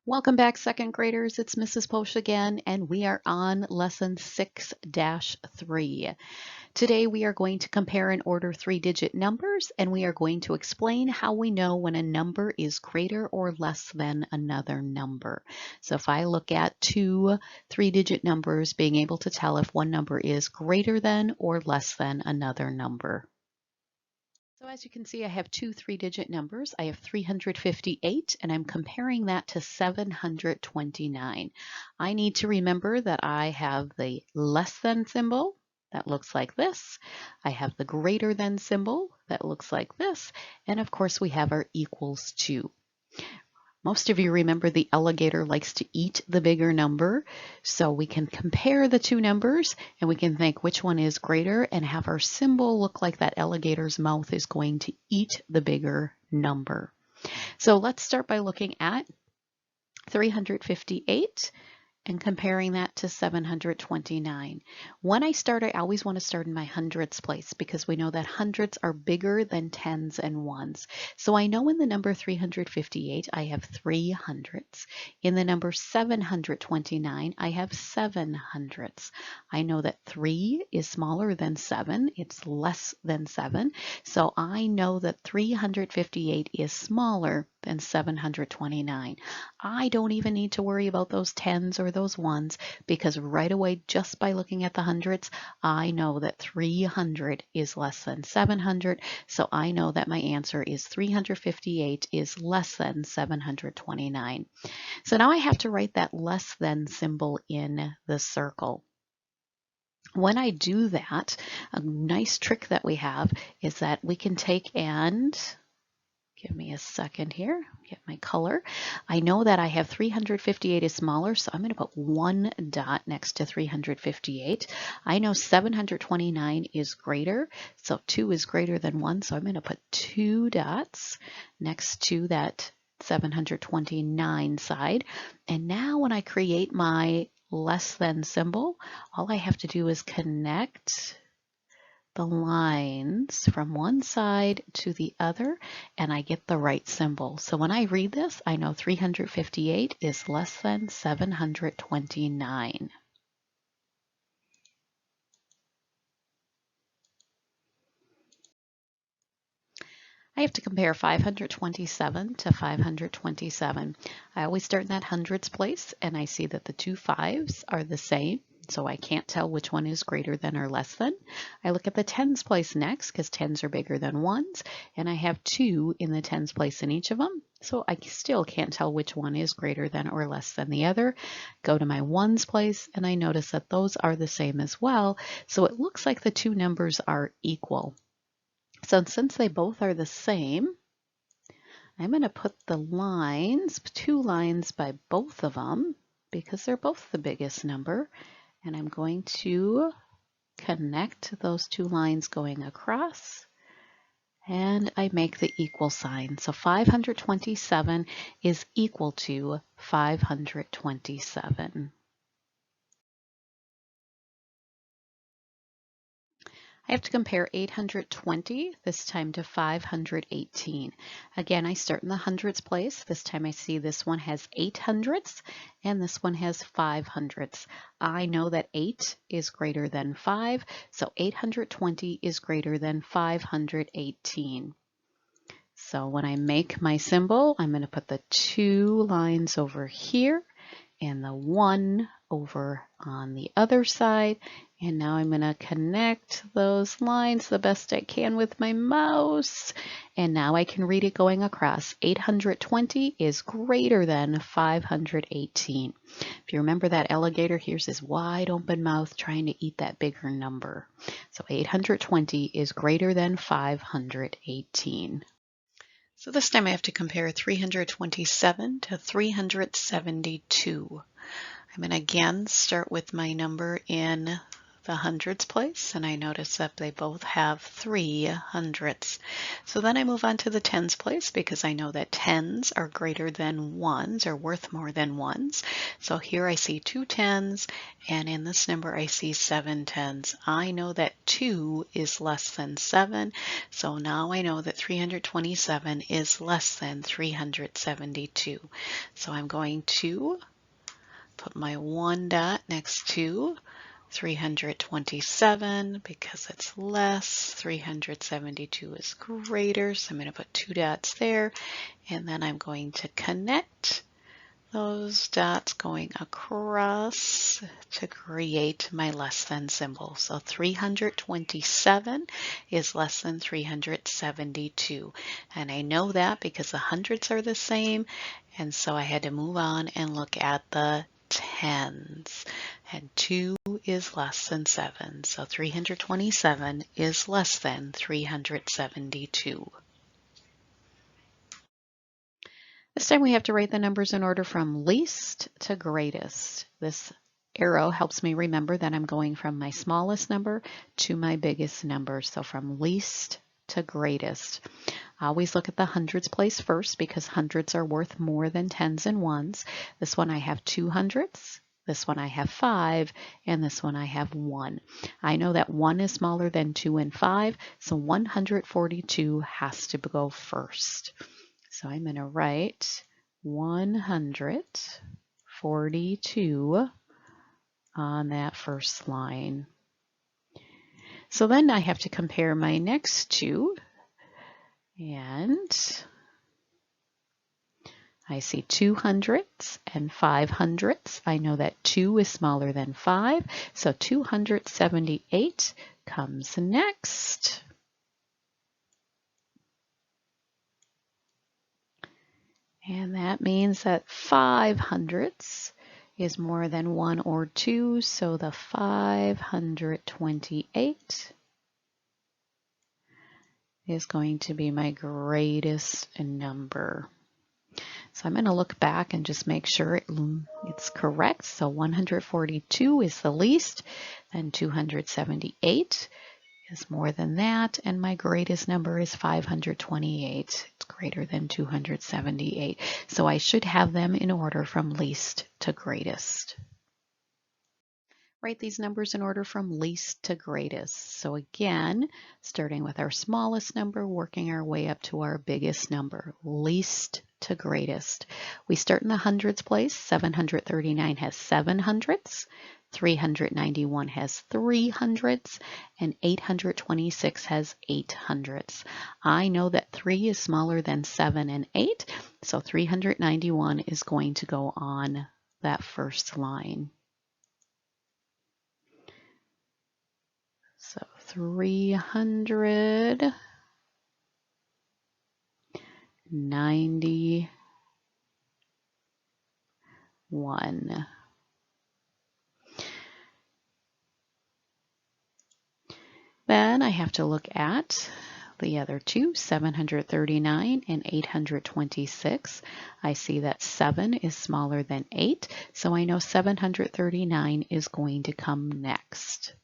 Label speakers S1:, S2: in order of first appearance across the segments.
S1: Welcome back, second graders. It's Mrs. Posh again, and we are on lesson 6-3. Today we are going to compare and order three-digit numbers, and we are going to explain how we know when a number is greater or less than another number. So if I look at two three-digit numbers, being able to tell if one number is greater than or less than another number. So as you can see, I have two three-digit numbers. I have 358, and I'm comparing that to 729. I need to remember that I have the less than symbol that looks like this. I have the greater than symbol that looks like this. And of course, we have our equals to. Most of you remember the alligator likes to eat the bigger number, so we can compare the two numbers and we can think which one is greater and have our symbol look like that alligator's mouth is going to eat the bigger number. So let's start by looking at 358 and comparing that to 729. When I start, I always want to start in my hundredths place because we know that hundreds are bigger than tens and ones. So I know in the number 358, I have 3 hundredths. In the number 729, I have 7 hundredths. I know that 3 is smaller than 7. It's less than 7. So I know that 358 is smaller than 729. I don't even need to worry about those tens or those ones because right away, just by looking at the hundreds, I know that 300 is less than 700. So I know that my answer is 358 is less than 729. So now I have to write that less than symbol in the circle. When I do that, a nice trick that we have is that we can take and give me a second here, get my color. I know that I have 358 is smaller, so I'm going to put one dot next to 358. I know 729 is greater, so 2 is greater than 1, so I'm going to put 2 dots next to that 729 side. And now when I create my less than symbol, all I have to do is connect the lines from one side to the other and I get the right symbol. So when I read this, I know 358 is less than 729. I have to compare 527 to 527. I always start in that hundreds place and I see that the two fives are the same. So I can't tell which one is greater than or less than. I look at the tens place next because tens are bigger than ones, and I have 2 in the tens place in each of them. So I still can't tell which one is greater than or less than the other. Go to my ones place and I notice that those are the same as well. So it looks like the two numbers are equal. So since they both are the same, I'm going to put the lines, 2 lines by both of them because they're both the biggest number. And I'm going to connect those 2 lines going across and I make the equal sign. So 527 is equal to 527. I have to compare 820 this time to 518. Again, I start in the hundreds place. This time I see this one has 8 hundredths and this one has 5 hundredths. I know that 8 is greater than 5, so 820 is greater than 518. So when I make my symbol, I'm going to put the 2 lines over here and the 1 over on the other side. And now I'm going to connect those lines the best I can with my mouse. And now I can read it going across. 820 is greater than 518. If you remember that alligator, here's his wide open mouth trying to eat that bigger number. So 820 is greater than 518. So this time I have to compare 327 to 372. I'm going to again start with my number in the hundreds place, and I notice that they both have 3 hundredths. So then I move on to the tens place because I know that tens are greater than ones, or worth more than ones. So here I see 2 tens, and in this number I see 7 tens. I know that 2 is less than 7, so now I know that 327 is less than 372. So I'm going to put my 1 dot next to 327 because it's less. 372 is greater, so I'm going to put 2 dots there, and then I'm going to connect those dots going across to create my less than symbol. So 327 is less than 372. And I know that because the hundreds are the same, and so I had to move on and look at the tens. And 2 is less than 7. So 327 is less than 372. This time we have to write the numbers in order from least to greatest. This arrow helps me remember that I'm going from my smallest number to my biggest number. So from least to greatest. I always look at the hundreds place first because hundreds are worth more than tens and ones. This one I have 2 hundredths. This one I have 5, and this one I have 1. I know that 1 is smaller than 2 and 5, so 142 has to go first. So I'm going to write 142 on that first line. So then I have to compare my next two, and I see 2 hundredths and 5 hundredths. I know that 2 is smaller than 5, so 278 comes next. And that means that 5 hundredths is more than 1 or 2, so the 528 is going to be my greatest number. So I'm going to look back and just make sure it's correct. So 142 is the least, and 278 is more than that, and my greatest number is 528. It's greater than 278. So I should have them in order from least to greatest. Write these numbers in order from least to greatest. So again, starting with our smallest number, working our way up to our biggest number, least to greatest. We start in the hundreds place. 739 has 7 hundredths. 391 has 3 hundredths, and 826 has 8 hundredths. I know that 3 is smaller than 7 and 8, so 391 is going to go on that first line. So 391. Then I have to look at the other two, 739 and 826. I see that 7 is smaller than 8, so I know 739 is going to come next.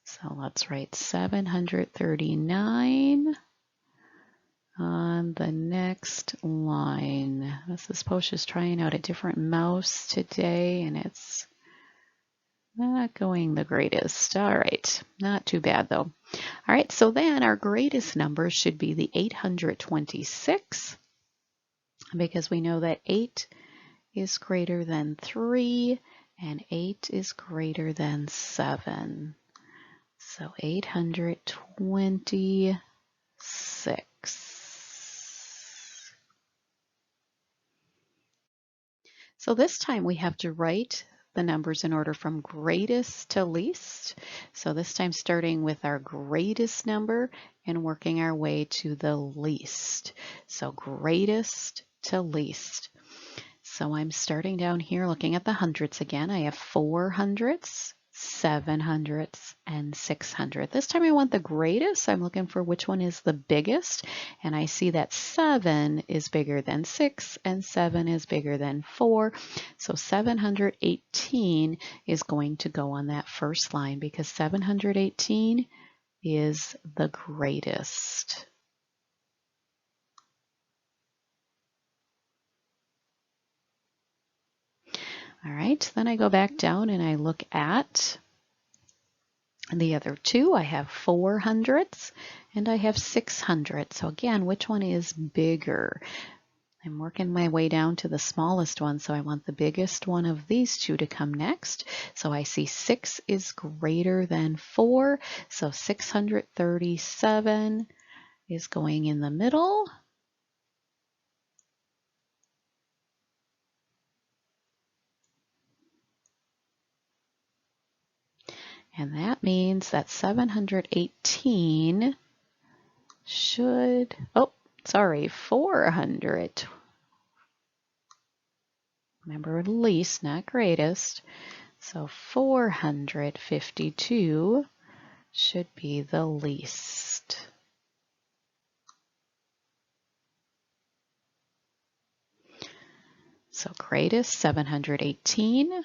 S1: So let's write 739 on the next line. This is Posha's trying out a different mouse today, and it's not going the greatest. All right, not too bad though. All right, so then our greatest number should be the 826, because we know that 8 is greater than 3 and 8 is greater than 7. So 826. So this time we have to write the numbers in order from greatest to least. So this time starting with our greatest number and working our way to the least. So greatest to least. So I'm starting down here looking at the hundreds again. I have 4 hundredths, 700ths, and 600. This time I want the greatest. I'm looking for which one is the biggest, and I see that 7 is bigger than 6 and 7 is bigger than 4. So 718 is going to go on that first line because 718 is the greatest. All right, then I go back down and I look at the other two. I have 400ths and I have 600. So again, which one is bigger? I'm working my way down to the smallest one, so I want the biggest one of these two to come next. So I see 6 is greater than 4, so 637 is going in the middle. And that means that 718 should, 400. Remember, least, not greatest. So 452 should be the least. So greatest, 718,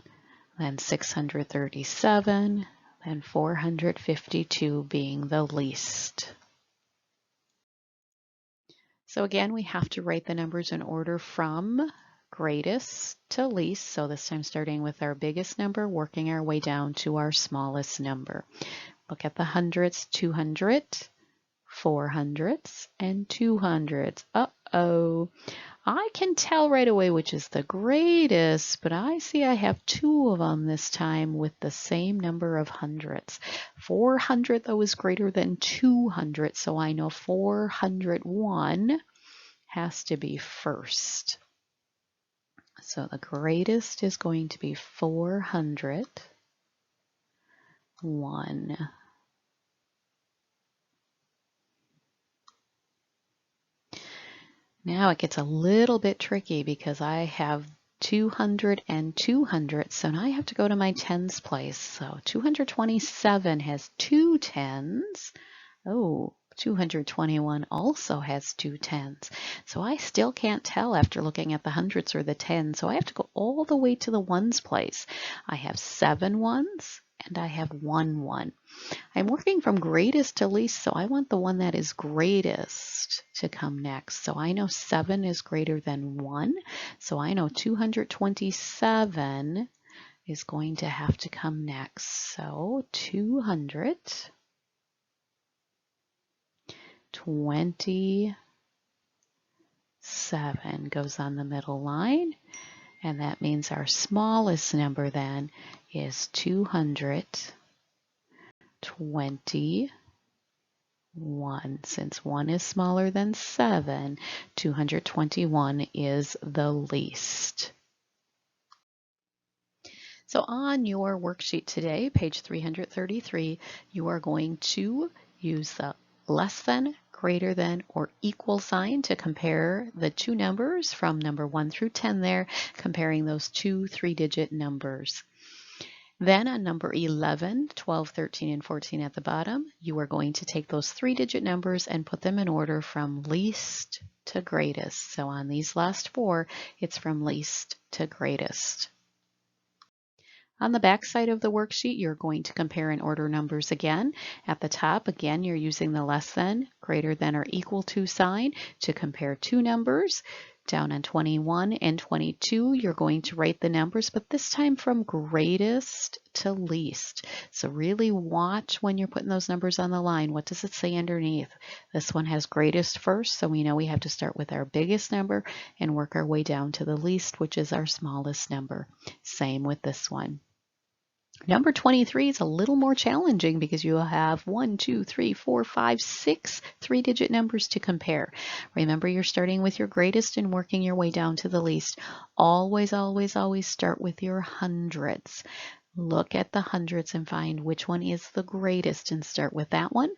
S1: then 637, then 452 being the least. So again, we have to write the numbers in order from greatest to least. So this time starting with our biggest number, working our way down to our smallest number. Look at the hundreds, 200, 400ths, and 200s. Uh-oh. I can tell right away which is the greatest, but I see I have 2 of them this time with the same number of hundreds. 400 though is greater than 200, so I know 401 has to be first. So the greatest is going to be 401. Now it gets a little bit tricky because I have 200 and 200, so now I have to go to my tens place. So 227 has 2 tens. Oh, 221 also has 2 tens. So I still can't tell after looking at the hundreds or the tens, so I have to go all the way to the ones place. I have 7 ones and I have 1 1. I'm working from greatest to least, so I want the one that is greatest to come next. So I know 7 is greater than 1, so I know 227 is going to have to come next. So 227 goes on the middle line, and that means our smallest number then is 221. Since 1 is smaller than 7, 221 is the least. So on your worksheet today, page 333, you are going to use the less than, greater than, or equal sign to compare the two numbers from number 1 through 10 there, comparing those two 3-digit numbers. Then on number 11, 12, 13, and 14 at the bottom, you are going to take those 3-digit numbers and put them in order from least to greatest. So on these last 4, it's from least to greatest. On the back side of the worksheet, you're going to compare and order numbers again. At the top, again, you're using the less than, greater than, or equal to sign to compare two numbers. Down on 21 and 22, you're going to write the numbers, but this time from greatest to least. So really watch when you're putting those numbers on the line. What does it say underneath? This one has greatest first, so we know we have to start with our biggest number and work our way down to the least, which is our smallest number. Same with this one. Number 23 is a little more challenging because you have 1, 2, 3, 4, 5, 6 3-digit numbers to compare. Remember, you're starting with your greatest and working your way down to the least. Always, always, always start with your hundreds. Look at the hundreds and find which one is the greatest and start with that one.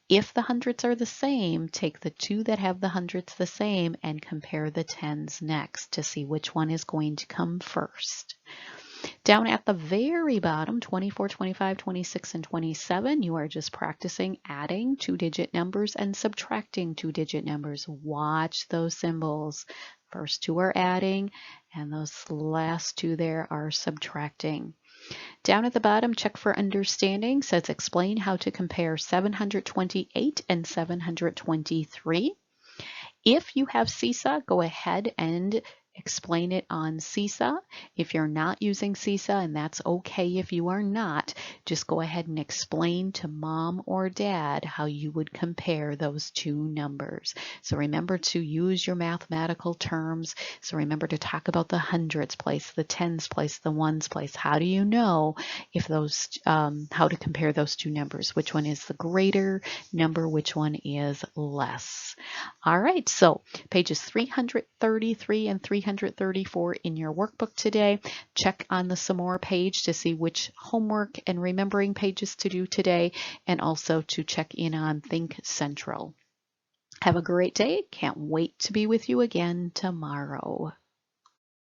S1: If the hundreds are the same, take the two that have the hundreds the same and compare the tens next to see which one is going to come first. Down at the very bottom, 24, 25, 26, and 27, you are just practicing adding two-digit numbers and subtracting two-digit numbers. Watch those symbols. First two are adding, and those last two there are subtracting. Down at the bottom, check for understanding. Says explain how to compare 728 and 723. If you have Seesaw, go ahead and explain it on Seesaw. If you're not using Seesaw, and that's okay if you are not, just go ahead and explain to mom or dad how you would compare those two numbers. So remember to use your mathematical terms. So remember to talk about the hundreds place, the tens place, the ones place. How do you know if those, how to compare those two numbers? Which one is the greater number? Which one is less? All right, so pages 333 and 334 in your workbook today. Check on the Some More page to see which homework and remembering pages to do today, and also to check in on Think Central. Have a great day. Can't wait to be with you again tomorrow.